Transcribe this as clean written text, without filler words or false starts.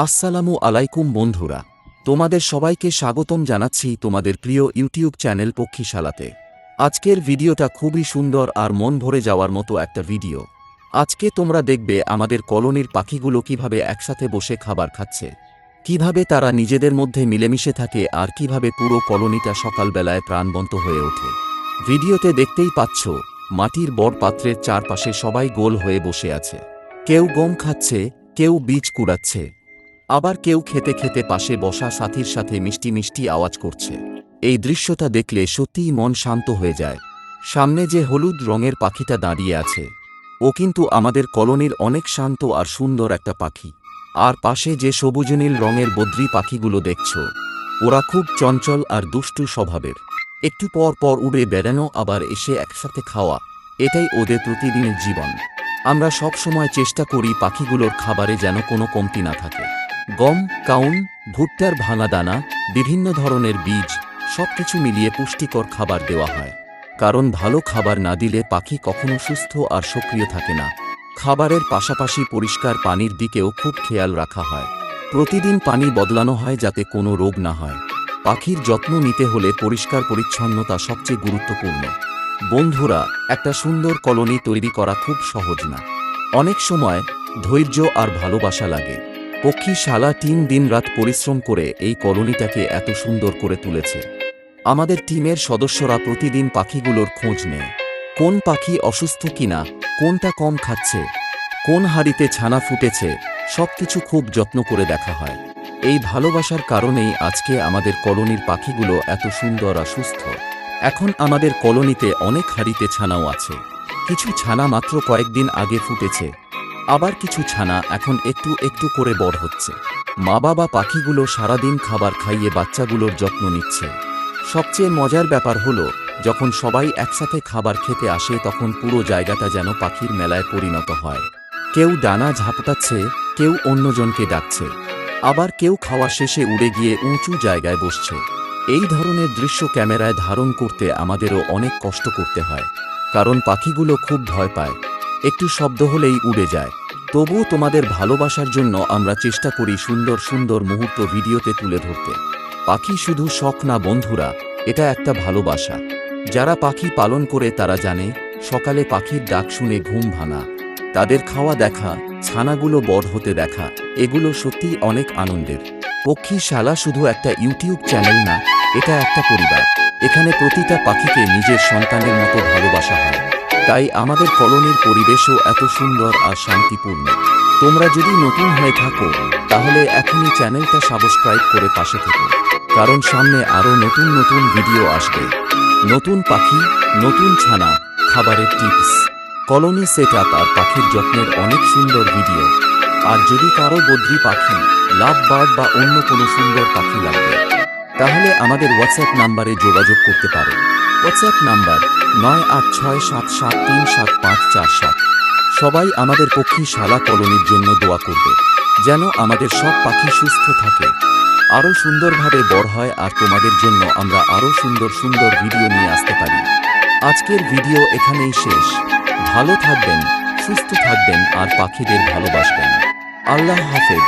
আসসালামু আলাইকুম বন্ধুরা, তোমাদের সবাইকে স্বাগতম জানাচ্ছি তোমাদের প্রিয় ইউটিউব চ্যানেল পক্ষীশালাতে। আজকের ভিডিওটা খুবই সুন্দর আর মন ভরে যাওয়ার মতো একটা ভিডিও। আজকে তোমরা দেখবে আমাদের কলোনির পাখিগুলো কিভাবে একসাথে বসে খাবার খাচ্ছে, কিভাবে তারা নিজেদের মধ্যে মিলেমিশে থাকে আর কিভাবে পুরো কলোনিটা সকালবেলায় প্রাণবন্ত হয়ে ওঠে। ভিডিওতে দেখতেই পাচ্ছ, মাটির বড় পাত্রের চারপাশে সবাই গোল হয়ে বসে আছে। কেউ গম খাচ্ছে, কেউ বীজ কুড়াচ্ছে, আবার কেউ খেতে খেতে পাশে বসা সাথীর সাথে মিষ্টি মিষ্টি আওয়াজ করছে। এই দৃশ্যটা দেখলে সত্যিই মন শান্ত হয়ে যায়। সামনে যে হলুদ রঙের পাখিটা দাঁড়িয়ে আছে, ও কিন্তু আমাদের কলোনির অনেক শান্ত আর সুন্দর একটা পাখি। আর পাশে যে সবুজ নীল রঙের বদ্রি পাখিগুলো দেখছো, ওরা খুব চঞ্চল আর দুষ্টু স্বভাবের। একটু পর পর উড়ে বেড়ানো আবার এসে একসাথে খাওয়া, এটাই ওদের প্রতিদিনের জীবন। আমরা সব সময় চেষ্টা করি পাখিগুলোর খাবারে যেন কোনো কমতি না থাকে। গম, কাউন, ভুট্টার ভাঙা দানা, বিভিন্ন ধরনের বীজ সবকিছু মিলিয়ে পুষ্টিকর খাবার দেওয়া হয়। কারণ ভালো খাবার না দিলে পাখি কখনো সুস্থ আর সক্রিয় থাকে না। খাবারের পাশাপাশি পরিষ্কার পানির দিকেও খুব খেয়াল রাখা হয়। প্রতিদিন পানি বদলানো হয় যাতে কোনো রোগ না হয়। পাখির যত্ন নিতে হলে পরিষ্কার পরিচ্ছন্নতা সবচেয়ে গুরুত্বপূর্ণ। বন্ধুরা, একটা সুন্দর কলোনি তৈরি করা খুব সহজ না। অনেক সময় ধৈর্য আর ভালোবাসা লাগে। পক্ষীশালা টিম দিনরাত পরিশ্রম করে এই কলোনিটাকে এত সুন্দর করে তুলেছে। আমাদের টিমের সদস্যরা প্রতিদিন পাখিগুলোর খোঁজ নেয়। কোন পাখি অসুস্থ কিনা, কোনটা কম খাচ্ছে, কোন হাঁড়িতে ছানা ফুটেছে, সবকিছু খুব যত্ন করে দেখা হয়। এই ভালোবাসার কারণেই আজকে আমাদের কলোনির পাখিগুলো এত সুন্দর আর সুস্থ। এখন আমাদের কলোনিতে অনেক হাঁড়িতে ছানাও আছে। কিছু ছানা মাত্র কয়েকদিন আগে ফুটেছে, আবার কিছু ছানা এখন একটু একটু করে বড় হচ্ছে। মা বাবা পাখিগুলো সারাদিন খাবার খাইয়ে বাচ্চাগুলোর যত্ন নিচ্ছে। সবচেয়ে মজার ব্যাপার হলো, যখন সবাই একসাথে খাবার খেতে আসে তখন পুরো জায়গাটা যেন পাখির মেলায় পরিণত হয়। কেউ ডানা ঝাপটাচ্ছে, কেউ অন্যজনকে ডাকছে, আবার কেউ খাওয়া শেষে উড়ে গিয়ে উঁচু জায়গায় বসছে। এই ধরনের দৃশ্য ক্যামেরায় ধারণ করতে আমাদেরও অনেক কষ্ট করতে হয়, কারণ পাখিগুলো খুব ভয় পায়, একটু শব্দ হলেই উড়ে যায়। তবুও তোমাদের ভালোবাসার জন্য আমরা চেষ্টা করি সুন্দর সুন্দর মুহূর্ত ভিডিওতে তুলে ধরতে। পাখি শুধু শখ না বন্ধুরা, এটা একটা ভালোবাসা। যারা পাখি পালন করে তারা জানে, সকালে পাখির ডাক শুনে ঘুম ভাঙা, তাদের খাওয়া দেখা, ছানাগুলো বড় হতে দেখা, এগুলো সত্যিই অনেক আনন্দের। পক্ষীশালা শুধু একটা ইউটিউব চ্যানেল না, এটা একটা পরিবার। এখানে প্রতিটা পাখিকে নিজের সন্তানের মতো ভালোবাসা হয়। তাই আমাদের কলোনির পরিবেশও এত সুন্দর আর শান্তিপূর্ণ। তোমরা যদি নতুন হয়ে থাকো, তাহলে এখনই চ্যানেলটা সাবস্ক্রাইব করে পাশে থেকো, কারণ সামনে আরও নতুন নতুন ভিডিও আসবে। নতুন পাখি, নতুন ছানা, খাবারের টিপস, কলোনি সেটআপ আর পাখির যত্নের অনেক সুন্দর ভিডিও। আর যদি কারো বদ্রি পাখি, লাভ বার্ড বা অন্য কোনো সুন্দর পাখি লাগবে, তাহলে আমাদের হোয়াটসঅ্যাপ নাম্বারে যোগাযোগ করতে পারো। WhatsApp number 9867737547। সবাই আমাদের পক্ষীশালা কলোনির জন্য দোয়া করবে, যেন আমাদের সব পাখি সুস্থ থাকে, আরও সুন্দরভাবে বড় হয় আর তোমাদের জন্য আমরা আরও সুন্দর সুন্দর ভিডিও নিয়ে আসতে পারি। আজকের ভিডিও এখানেই শেষ। ভালো থাকবেন, সুস্থ থাকবেন আর পাখিদের ভালোবাসবেন। আল্লাহ হাফেজ।